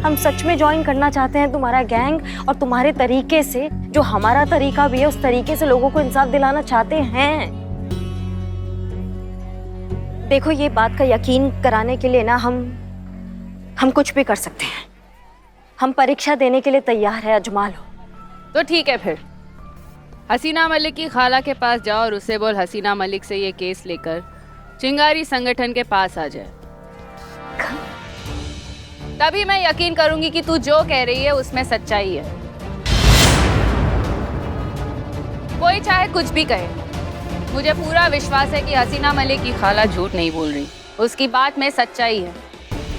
हम सच में ज्वाइन करना चाहते हैं तुम्हारा गैंग, और तुम्हारे तरीके से, जो हमारा तरीका भी है, उस तरीके से लोगों को इंसाफ दिलाना चाहते हैं। देखो, ये बात का यकीन कराने के लिए ना हम कुछ भी कर सकते हैं। हम परीक्षा देने के लिए तैयार है, अजमा लो। तो ठीक है, फिर हसीना मलिक की खाला के पास जाओ और उसे बोल हसीना मलिक से ये केस लेकर चिंगारी संगठन के पास आ जाए। तभी मैं यकीन करूंगी कि तू जो कह रही है उसमें सच्चाई है। कोई चाहे कुछ भी कहे, मुझे पूरा विश्वास है कि हसीना मलिक की खाला झूठ नहीं बोल रही। उसकी बात में सच्चाई है,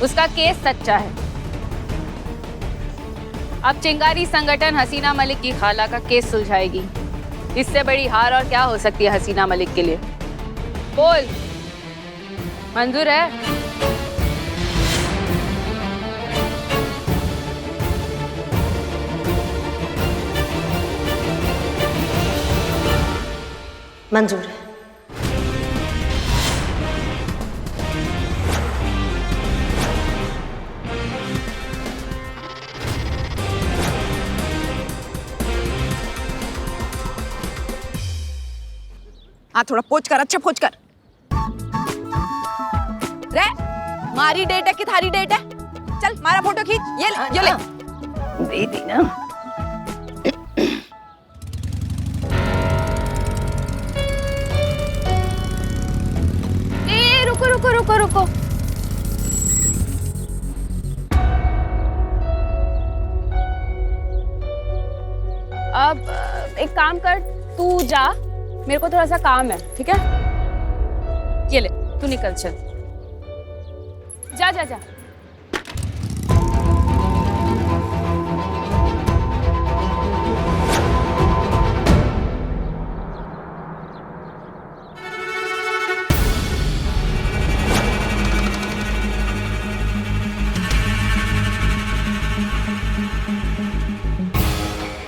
उसका केस सच्चा है। अब चिंगारी संगठन हसीना मलिक की खाला का केस सुलझाएगी। इससे बड़ी हार और क्या हो सकती है हसीना मलिक के लिए? बोल, मंजूर है? मंजूर है। हाँ, थोड़ा पोच कर, अच्छा पोच कर। रे, मारी डेट है कि थारी डेट है? चल मारा फोटो खींच। ये ले। दे दी ना। ए, रुको। अब एक काम कर, तू जा, मेरे को थोड़ा सा काम है, ठीक है? ये ले, तू निकल, चल। जा।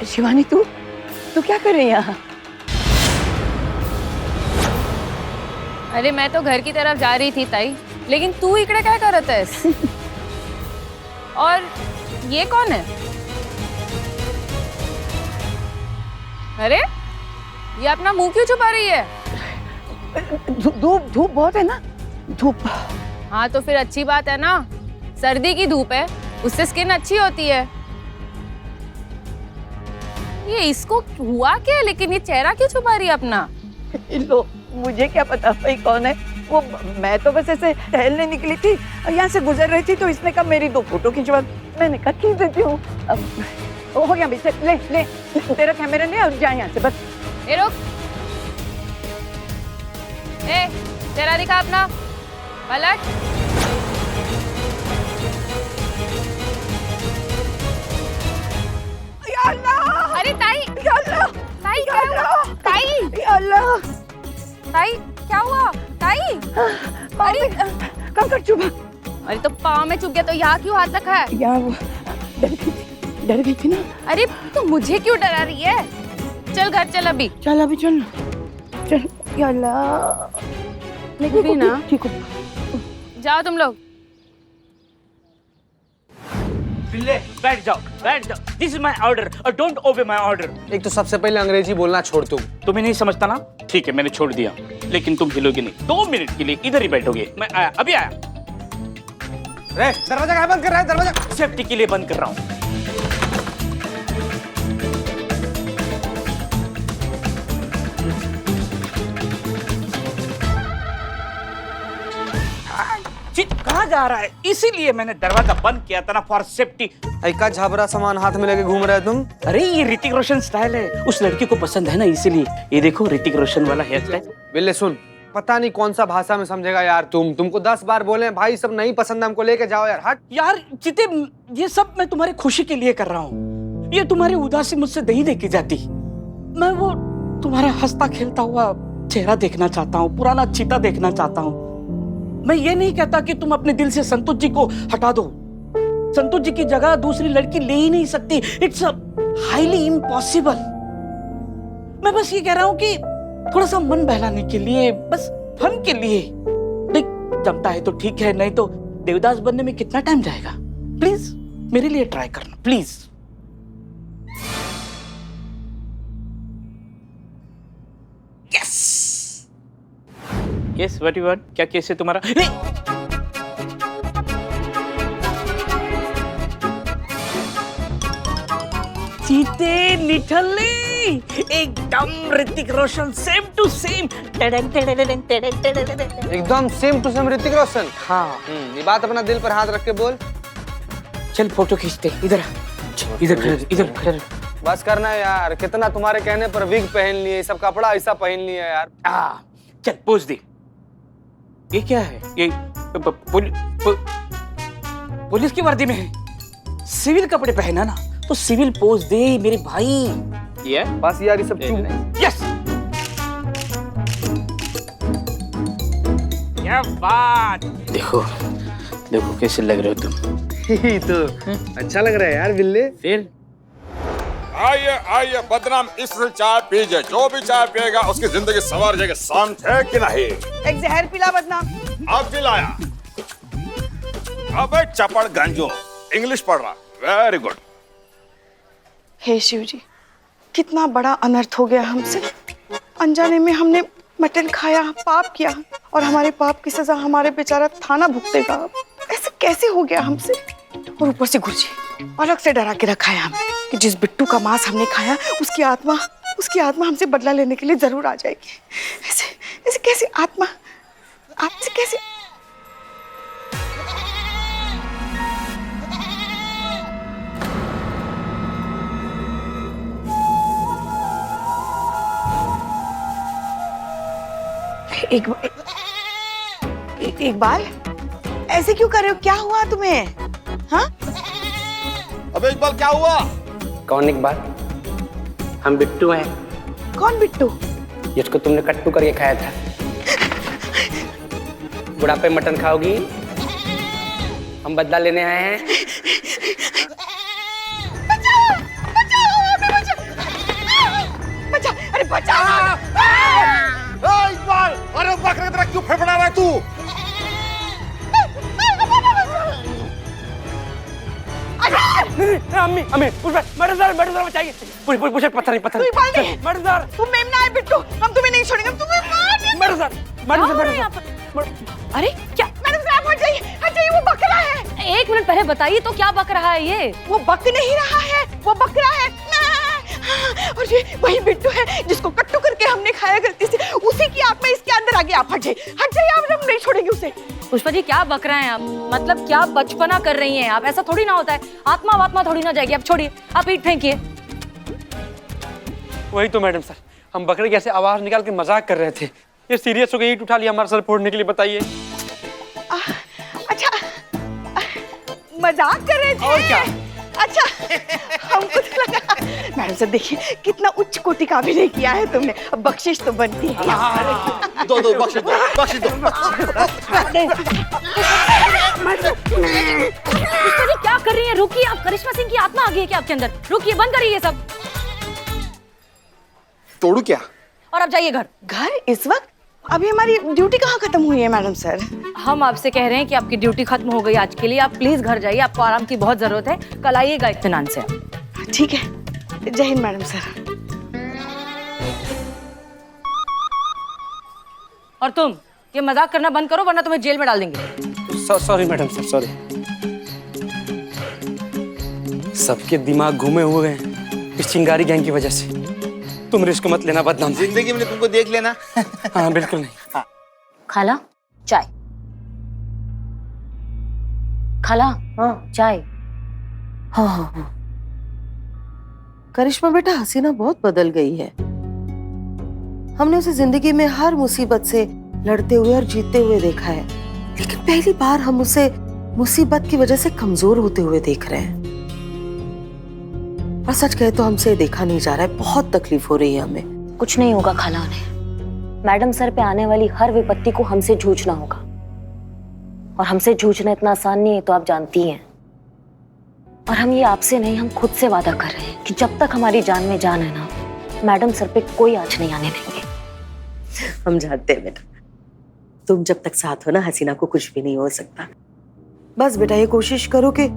शिवानी, तू क्या कर रही है यहाँ? अरे मैं तो घर की तरफ जा रही थी ताई, लेकिन तू इकड़े क्या करत है? और ये कौन है? अरे ये अपना मुंह क्यों छुपा रही है? धूप बहुत है ना, धूप। हाँ तो फिर अच्छी बात है ना, सर्दी की धूप है, उससे स्किन अच्छी होती है। ये इसको हुआ क्या, लेकिन ये चेहरा क्यों छुपा रही है अपना? लो, मुझे क्या पता भाई कौन है वो। मैं तो बस ऐसे टहलने निकली थी, यहाँ से गुजर रही थी, तो इसने कहा मेरी 2 फोटो खिंचवा। मैंने कहा खींच देती हूँ। अब हो गया भाई, ले तेरा कैमरा ले और जा यहाँ से, बस। ए रुक, ए तेरा दिखा अपना, पलट। या अल्लाह! अरे ताई, या अल्लाह! ताई क्या हुआ? ताई, या अल्लाह! ताई क्या हुआ? ताई, अरे कंकड़ चुभा। अरे तो पाँव में चुभ गया तो यहाँ क्यों हाथ रखा है? यार वो डर गई थी ना। अरे तो मुझे क्यों डरा रही है? चल घर चल अभी। चल अभी चल। या अल्लाह! लेकिन ना, ठीक हो, जाओ तुम लोग। बिल्ले, बैठ जाओ। दिस इज माय ऑर्डर और डोंट ओबे माय ऑर्डर। एक तो सबसे पहले अंग्रेजी बोलना छोड़ तुम। तुम्हें नहीं समझता ना? ठीक है, मैंने छोड़ दिया, लेकिन तुम हिलोगे नहीं। 2 मिनट के लिए इधर ही बैठोगे। मैं आया, अभी आया। दरवाजा कहाँ बंद कर रहा है? दरवाजा सेफ्टी के लिए बंद कर रहा हूँ। कहाँ जा रहा है? इसीलिए मैंने दरवाजा बंद किया था ना, फॉर सेफ्टी। का झाबरा सामान हाथ में लेके घूम रहे तुम। अरे ये ऋतिक रोशन स्टाइल है, उस लड़की को पसंद है ना, इसीलिए। ये देखो ऋतिक रोशन वाला हेयर स्टाइल। बिल्ले सुन, पता नहीं कौन सा भाषा में समझेगा यार। तुमको 10 बार बोले भाई सब नहीं पसंद, हमको लेके जाओ यार। हट यार चिते, ये सब मैं तुम्हारी खुशी के लिए कर रहा हूँ। ये तुम्हारी उदासी मुझसे नहीं देखी जाती। मैं वो तुम्हारा हंसता खेलता हुआ चेहरा देखना चाहता हूँ, पुराना चीता देखना चाहता हूँ। मैं ये नहीं कहता कि तुम अपने दिल से संतोष जी को हटा दो। संतोष जी की जगह दूसरी लड़की ले ही नहीं सकती। It's highly impossible. मैं बस ये कह रहा हूँ कि थोड़ा सा मन बहलाने के लिए, बस फन के लिए। देख, जमता है तो ठीक है, नहीं तो देवदास बनने में कितना टाइम जाएगा? प्लीज मेरे लिए ट्राई करना please. Yes yes, what you want? क्या केस है तुम्हारा? सीते लिटरली एकदम Hrithik Roshan, same to same. एकदम same to same Hrithik Roshan. हाँ ये बात अपना दिल पर हाथ रख के बोल। चल फोटो खींचते, इधर इधर खड़े, इधर खड़े। बस करना है यार, कितना तुम्हारे कहने पर विग पहन लिए, सब कपड़ा ऐसा पहन लिया यार। चल पोज दे। ये क्या है? ये पुलिस की वर्दी में है, सिविल कपड़े पहना ना, तो सिविल पोज दे मेरे भाई। ये बस यार, ये सब क्यों? यस, क्या बात। देखो देखो कैसे लग रहे हो तुम। तो अच्छा लग रहा है यार बिल्ले। फिर आइए आइए, बदनाम इससे चाय पीजिए। जो भी चाय पिएगा उसकी जिंदगी संवर जाएगी। समझे कि नहीं? एक जहर पिला बदनाम। अब पिलाया। अबे चपड़ गंजो, इंग्लिश पढ़ रहा। Very good. हे शिव जी, कितना बड़ा अनर्थ हो गया हमसे। अनजाने में हमने मटन खाया, पाप किया, और हमारे पाप की सजा हमारे बेचारा थाना भुगतेगा। ऐसे कैसे हो गया हमसे? और ऊपर से गुरुजी अलग से डरा के रखा है हमें कि जिस बिट्टू का मांस हमने खाया उसकी आत्मा हमसे बदला लेने के लिए जरूर आ जाएगी। ऐसे ऐसे कैसे आत्मा आपसे कैसे? इकबाल, ऐसे क्यों कर रहे हो? क्या हुआ तुम्हें? हाँ? अबे इकबाल, क्या हुआ? कौन इकबाल? हम बिट्टू हैं। कौन बिट्टू? जिसको तुमने कट्टू करके खाया था। बुढ़ापे मटन खाओगी? हम बदला लेने आए हैं। बचा, अरे बचा! इकबाल, अरे बकरे की तरह क्यों फड़फड़ा रहा है तू? अम्मी अम्मी मर्डर बचाइए। पुलिस पत्थर नहीं। मर्डर तुम मेमना है बिट्टू, हम तुम्हें नहीं छोड़ेंगे, हम तुम्हें मर्डर। अरे क्या? मैडम साहब हट जाइए, वो बकरा है। एक मिनट पहले बताइए तो, क्या बक रहा है ये? वो बक नहीं रहा है, वो बकरा है। और ये वही बिट्टू है जिसको कट्टू करके हमने खाया गलती से। उसी की आत्मा इसके अंदर आ गई। आप हट जाइए आप, हम नहीं छोड़ेंगे उसे। पुष्पा जी, क्या बक रहे हैं आप? मतलब क्या बचपना कर रही हैं आप? ऐसा थोड़ी ना होता है, आत्मा थोड़ी ना जाएगी। आप छोड़िए, आप ईंट फेंकिए। वही तो मैडम सर, हम बकरे कैसे आवाज निकाल के मजाक कर रहे थे, ये सीरियस हो गई, ईंट उठा लिया हमारे सर फोड़ने के लिए। बताइए। अच्छा, मजाक कर रहे थे? और क्या? अच्छा, हमको तो लगा। मैडम सर देखिए, कितना उच्च कोटि का अभिनय किया है तुमने। अब बख्शिश तो बनती है। दो बख्श दो। क्या कर रही हैं? रुकिए, आप करिश्मा सिंह की आत्मा आ गई है क्या आपके अंदर? रुकिए, बंद करिए ये सब। तोड़ू क्या? और अब जाइए घर। इस वक्त? अभी हमारी ड्यूटी कहाँ खत्म हुई है मैडम सर? हम आपसे कह रहे हैं कि आपकी ड्यूटी खत्म हो गई आज के लिए। आप प्लीज घर जाइए, आपको आराम की बहुत जरूरत है। कल आइएगा इत्मीनान से। ठीक है, जय हिंद मैडम सर। और तुम ये मजाक करना बंद करो, वरना तुम्हें जेल में डाल देंगे। Sorry madam sir, sorry. सबके दिमाग घूमे हुए हैं इस चिंगारी गैंग की वजह से। तुम रिस्क मत लेना बदनाम। जिंदगी में तुमको देख लेना। हाँ बिल्कुल नहीं। खाला, चाय। खाला, हाँ चाय। हाँ। करिश्मा बेटा, हसीना बहुत बदल गई है। हमने उसे जिंदगी में हर मुसीबत से लड़ते हुए और जीतते हुए देखा है, लेकिन पहली बार हम उसे मुसीबत की वजह से कमजोर होते हुए देख रहे हैं। और सच कहे तो हमसे देखा नहीं जा रहा है, बहुत तकलीफ हो रही है हमें। कुछ नहीं होगा खाला, उन्हें मैडम सर पे आने वाली हर विपत्ति को हमसे जूझना होगा, और हमसे जूझना इतना आसान नहीं है तो आप जानती हैं। और हम ये आपसे नहीं, हम खुद से वादा कर रहे हैं कि जब तक हमारी जान में जान है ना, मैडम सर पे कोई आँच नहीं आने देंगे। हम जानते हैं बेटा, तुम जब तक साथ हो ना, हसीना को कुछ भी नहीं हो सकता। बस बेटा ये कोशिश करो कि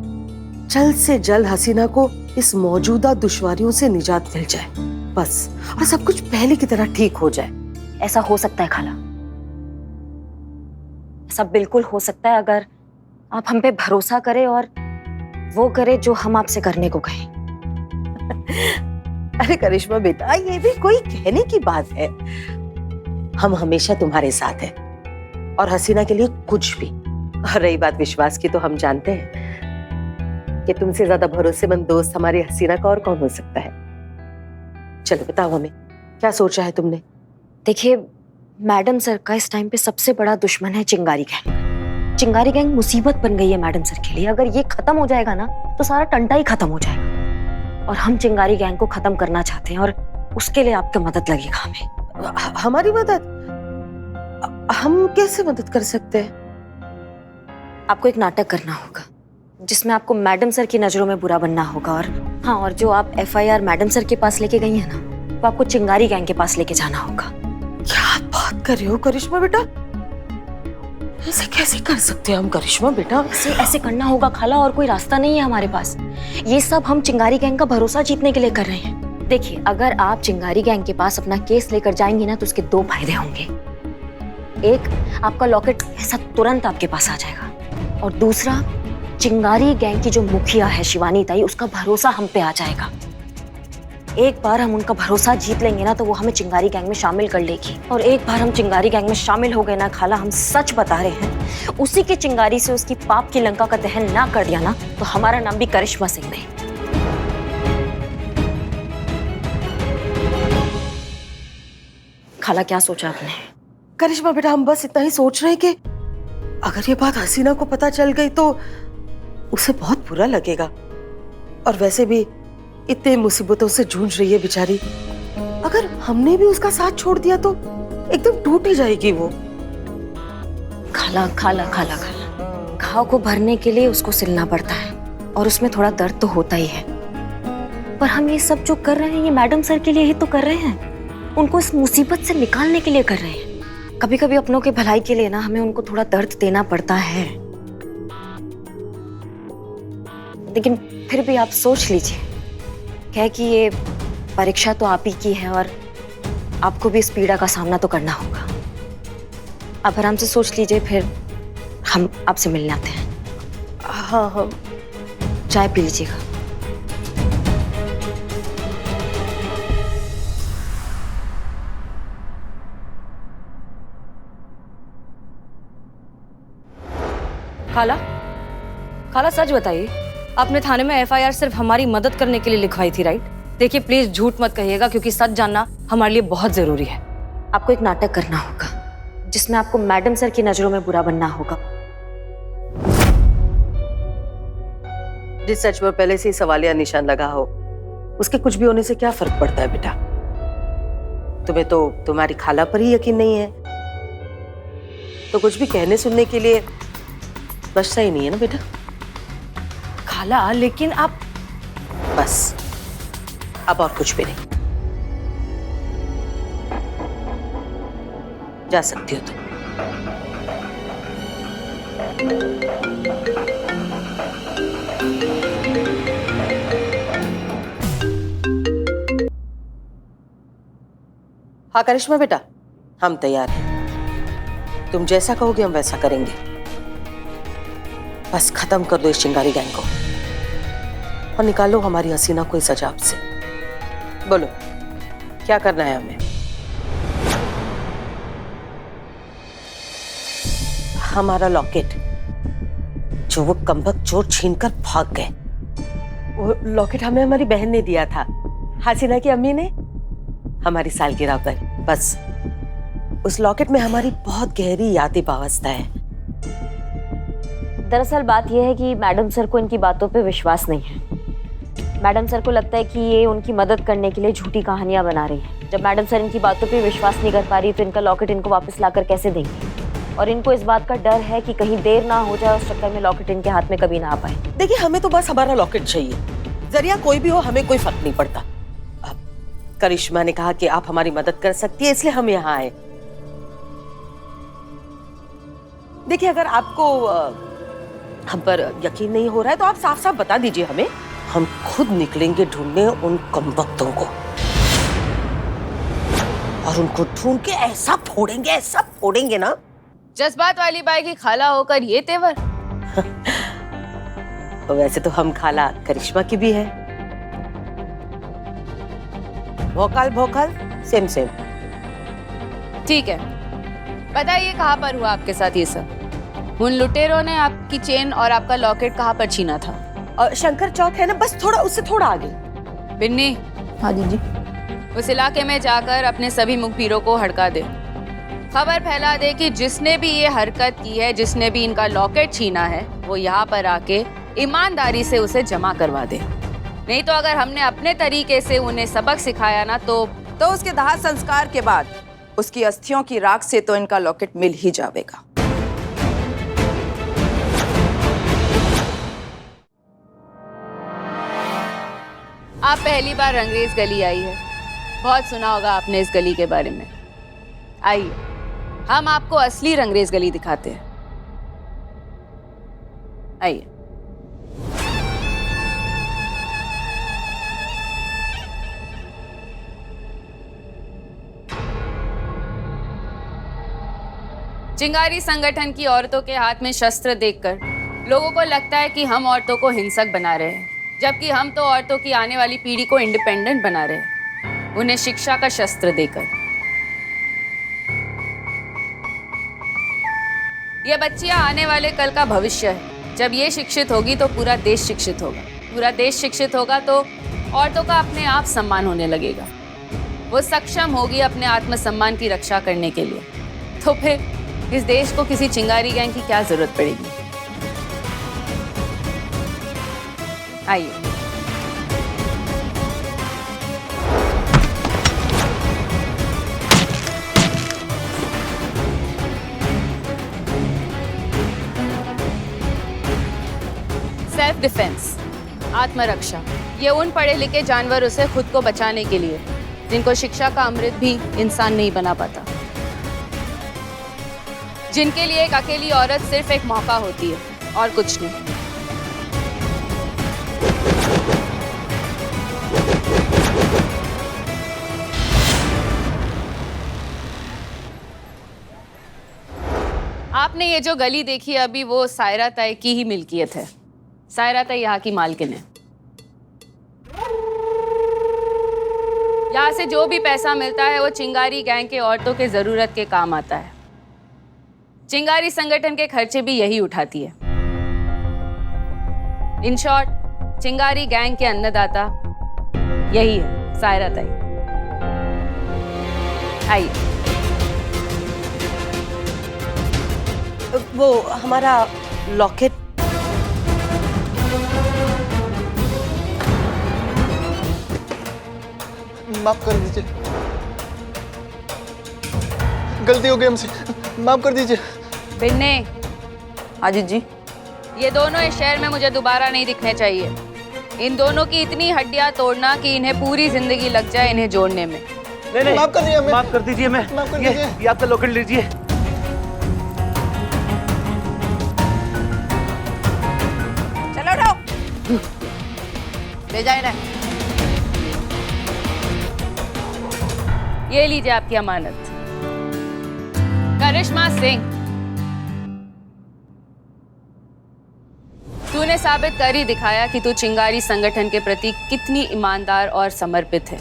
जल्द से जल्द हसीना को इस मौजूदा दुश्वारियों से निजात मिल जाए बस, और सब कुछ पहले की तरह ठीक हो जाए। ऐसा हो सकता है खाला, ऐसा बिल्कुल हो सकता है अगर आप हम पे भरोसा करें और वो करे जो हम आपसे करने को कहें। अरे करिश्मा बेटा, ये भी कोई कहने की बात है। हम हमेशा तुम्हारे साथ हैं और हसीना के लिए कुछ भी। और रही बात विश्वास की, तो हम जानते हैं कि तुमसे ज्यादा भरोसेमंद दोस्त हमारी हसीना का और कौन हो सकता है। चलो बताओ हमें, क्या सोचा है तुमने? देखिए मैडम सर का इस टाइम पे सबसे बड़ा दुश्मन है चिंगारी गैंग। चिंगारी गैंग मुसीबत बन गई है मैडम सर के लिए। अगर ये खत्म हो जाएगा ना तो सारा टंटा ही खत्म हो जाएगा, और हम चिंगारी गैंग को खत्म करना चाहते हैं और उसके लिए आपकी मदद लगेगा हमें। हमारी मदद? हम कैसे मदद कर सकते हैं? आपको एक नाटक करना होगा जिसमें आपको मैडम सर की नजरों में बुरा बनना होगा, और हाँ, और जो आप FIR मैडम सर के पास लेके गई है ना, वो आपको चिंगारी गैंग के पास लेके जाना होगा। क्या बात कर रहे हो करिश्मा बेटा? ऐसे कैसे कर सकते हैं हम करिश्मा बेटा? ऐसे करना होगा खाला, और कोई रास्ता नहीं है हमारे पास। ये सब हम चिंगारी गैंग का भरोसा जीतने के लिए कर रहे हैं। देखिए, अगर आप चिंगारी गैंग के पास अपना केस लेकर जाएंगी ना तो उसके 2 फायदे होंगे। एक, आपका लॉकेट ऐसा तुरंत आपके पास आ जाएगा, और दूसरा, चिंगारी गैंग की जो मुखिया है शिवानी ताई, उसका भरोसा हम पे आ जाएगा। एक बार हम उनका भरोसा जीत लेंगे ना तो वो हमें चिंगारी गैंग में शामिल कर लेगी, और एक बार हम चिंगारी गैंग में शामिल हो गए ना खाला, हम सच बता रहे हैं, उसी की चिंगारी से उसकी पाप की लंका का दहन ना कर दिया ना तो हमारा नाम भी करिश्मा सिंह नहीं। खाला क्या सोचा आपने? करिश्मा बेटा, हम बस इतना ही सोच रहे हैं कि अगर ये बात हसीना को पता चल गई तो उसे बहुत बुरा लगेगा, और वैसे भी इतने मुसीबतों से जूझ रही है बेचारी। अगर हमने भी उसका साथ छोड़ दिया तो एकदम टूट ही जाएगी वो। खाला खाला खाला खाला, घाव को भरने के लिए उसको सिलना पड़ता है, और उसमें थोड़ा दर्द तो होता ही है। पर हम ये सब जो कर रहे हैं ये मैडम सर के लिए ही तो कर रहे हैं, उनको इस मुसीबत से निकालने के लिए कर रहे हैं। कभी कभी अपनों के भलाई के लिए ना हमें उनको थोड़ा दर्द देना पड़ता है। लेकिन फिर भी आप सोच लीजिए, क्या है कि ये परीक्षा तो आप ही की है और आपको भी इस पीड़ा का सामना तो करना होगा। आप आराम से सोच लीजिए, फिर हम आपसे मिलने आते हैं। हाँ हाँ, चाय पी लीजिएगा। खाला, खाला सच बताइए, आपने थाने में FIR सिर्फ हमारी मदद करने के लिए लिखवाई थी, राइट? देखिए प्लीज झूठ मत कहिएगा, क्योंकि सच जानना हमारे लिए बहुत जरूरी है। आपको एक नाटक करना होगा जिसमें आपको मैडम सर की नजरों में बुरा बनना होगा। जिस सच पर पहले से ही सवालिया निशान लगा हो, उसके कुछ भी होने से क्या फर्क पड़ता है बेटा? तुम्हें तो तुम्हारी खाला पर ही यकीन नहीं है, तो कुछ भी कहने सुनने के लिए बचता ही नहीं है ना बेटा। खाला लेकिन आप... बस, अब और कुछ भी नहीं। जा सकती हो तुम। हाँ करिश्मा बेटा, हम तैयार हैं। तुम जैसा कहोगे हम वैसा करेंगे। बस खत्म कर दो इस चिंगारी गैंग को और निकालो हमारी हसीना को इस अजाब से। बोलो क्या करना है हमें? हमारा लॉकेट जो वो कमबख्त चोर छीनकर भाग गए, वो लॉकेट हमें हमारी बहन ने दिया था, हसीना की अम्मी ने हमारी सालगिरह पर। बस उस लॉकेट में हमारी बहुत गहरी यादें वाबस्ता है। दरअसल बात यह है कि मैडम सर को इनकी बातों पे विश्वास नहीं है। मैडम सर को लगता है कि ये उनकी मदद करने के लिए झूठी कहानियां बना रही है। जब मैडम सर इनकी बातों पे विश्वास नहीं कर पा रही तो इनका लॉकेट इनको वापस लाकर कैसे देंगे? और इनको इस बात का डर है कि कहीं देर ना हो जाए, उस चक्कर में लॉकेट इनके हाथ में कभी ना आ पाए। देखिए हमें तो बस हमारा लॉकेट चाहिए, जरिया कोई भी हो हमें कोई फर्क नहीं पड़ता। करिश्मा ने कहा कि आप हमारी मदद कर सकती है, इसलिए हम यहाँ आए। देखिए अगर आपको हम पर यकीन नहीं हो रहा है तो आप साफ साफ बता दीजिए हमें, हम खुद निकलेंगे ढूंढने उन कमबख्तों को और उनको ढूंढ के ऐसा फोड़ेंगे ना। जज्बात वाली बाई की खाला होकर ये तेवर। वैसे तो हम खाला करिश्मा की भी है। भोकाल सेम। ठीक है, बताइए कहाँ पर हुआ आपके साथ ये सब? उन लुटेरों ने आपकी चेन और आपका लॉकेट कहाँ पर छीना था? और शंकर चौक है ना, बस उससे थोड़ा आगे। बिन्नी, हाँ जी। उस इलाके में जाकर अपने सभी मुखबिरों को हड़का दे, खबर फैला दे कि जिसने भी ये हरकत की है, जिसने भी इनका लॉकेट छीना है, वो यहाँ पर आके ईमानदारी से उसे जमा करवा दे। नहीं तो अगर हमने अपने तरीके से उन्हें सबक सिखाया ना तो उसके दाह संस्कार के बाद उसकी अस्थियों की राख से तो इनका लॉकेट मिल ही जाएगा। आप पहली बार रंगरेज गली आई है, बहुत सुना होगा आपने इस गली के बारे में। आइए, हम आपको असली रंगरेज गली दिखाते हैं। आइए। चिंगारी संगठन की औरतों के हाथ में शस्त्र देखकर लोगों को लगता है कि हम औरतों को हिंसक बना रहे हैं, जबकि हम तो औरतों की आने वाली पीढ़ी को इंडिपेंडेंट बना रहे हैं, उन्हें शिक्षा का शस्त्र देकर। ये बच्चियां आने वाले कल का भविष्य है। जब ये शिक्षित होगी तो पूरा देश शिक्षित होगा। पूरा देश शिक्षित होगा तो औरतों का अपने आप सम्मान होने लगेगा। वो सक्षम होगी अपने आत्मसम्मान की रक्षा करने के लिए। तो फिर इस देश को किसी चिंगारी गैंग की क्या जरूरत पड़ेगी? आइए। सेल्फ डिफेंस, आत्मरक्षा, ये उन पढ़े लिखे जानवरों से खुद को बचाने के लिए जिनको शिक्षा का अमृत भी इंसान नहीं बना पाता, जिनके लिए एक अकेली औरत सिर्फ एक मौका होती है और कुछ नहीं। आपने ये जो गली देखी अभी, वो सायरा ताई की ही मिल्कियत है। सायरा ताई यहाँ की मालकिन है। यहाँ से जो भी पैसा मिलता है वो चिंगारी गैंग के औरतों के जरूरत के काम आता है। चिंगारी संगठन के खर्चे भी यही उठाती है। इन शॉर्ट, चिंगारी गैंग के अन्नदाता यही है, सायरा ताई। आइए। वो हमारा लॉकेट माफ कर दीजिए, गलती हो गई हमसे, माफ कर दीजिए। बिन्ने, अजीत जी, ये दोनों इस शहर में मुझे दोबारा नहीं दिखने चाहिए। इन दोनों की इतनी हड्डियां तोड़ना कि इन्हें पूरी जिंदगी लग जाए इन्हें जोड़ने में। नहीं, माफ कर दीजिए हमें। माफ कर दीजिए। मैं माफ कर दीजिए। ये आपका लॉकेट लीजिए। चलो उठो, ले जाए ना। ये लीजिए आपकी अमानत। करिश्मा सिंह, तूने साबित कर ही दिखाया कि तू चिंगारी संगठन के प्रति कितनी ईमानदार और समर्पित है।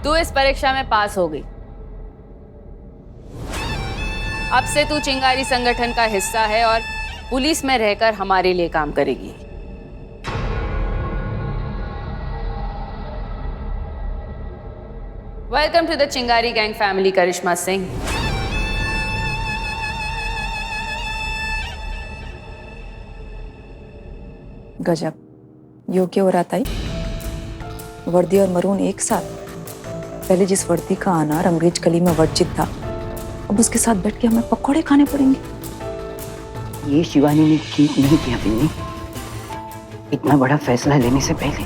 तू इस परीक्षा में पास हो गई। अब से तू चिंगारी संगठन का हिस्सा है और पुलिस में रहकर हमारे लिए काम करेगी। वेलकम टू द चिंगारी गैंग फैमिली, करिश्मा सिंह। गजब, योग्य और आता ही वर्दी और मरून एक साथ। पहले जिस वर्दी का आना रंगरेज गली में वर्जित था, अब उसके साथ बैठ के हमें पकौड़े खाने पड़ेंगे। ये शिवानी ने ठीक नहीं किया बिन्नी। इतना बड़ा फैसला लेने से पहले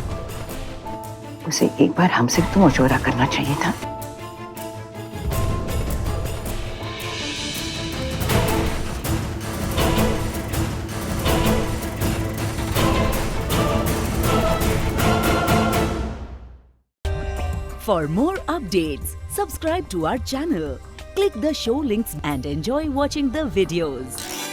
उसे एक बार हमसे तो मशवरा करना चाहिए था। For more updates, subscribe to our channel, click the show links and enjoy watching the videos.